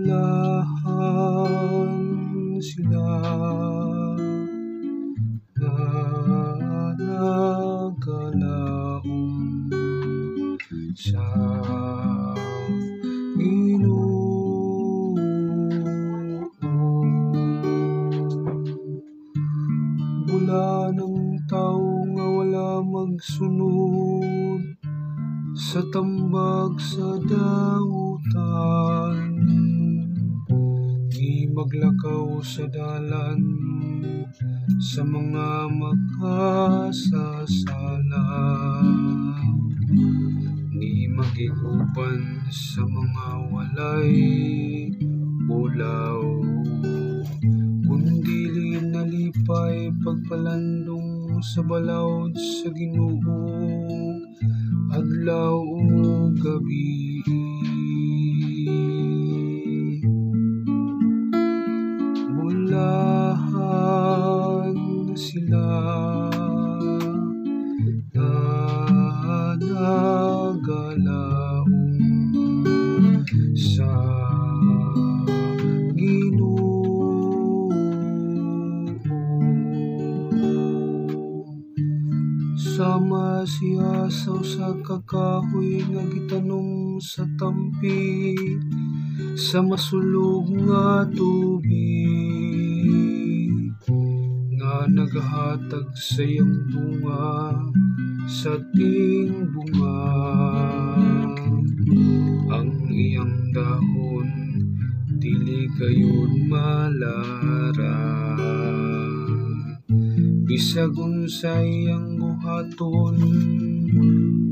bulahan sila na nagkalaong sa Ginoo. Bula ng tao nga wala magsunod sa tambag sa dautan, di maglakaw sa dalan sa mga makasasala, di magiguban sa mga walay ulaw, kundi nalipay pagpalandong sa balawd sa Ginoo adlaw o gabi. Bulahan sila na nagalaong sa Ginoo. Sama siya sa kakahoy nga gitanom sa tampi sa masulog nga tubig, nga nagahatag sa iyang bunga sa ting bunga. Ang iyang dahon dili gayud malara, bisag unsa iyang buhaton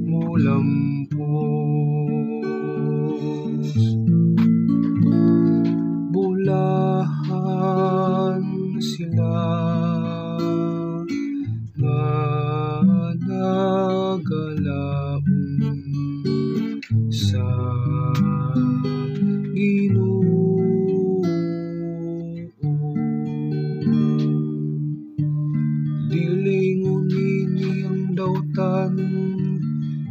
mulampos. Bulahan sila nga nagalaong sa Ginoo. Dili ngunini ang dautan,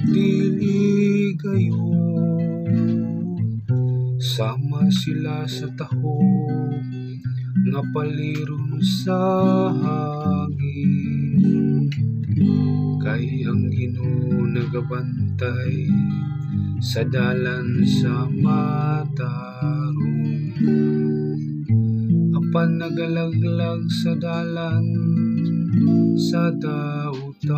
dili gayon, sama sila sa taho nga paliron sa hangin, kay ang Ginoo nagabantay sa dalan sa matarong, apan nagalaglag sa dalan sa dautan.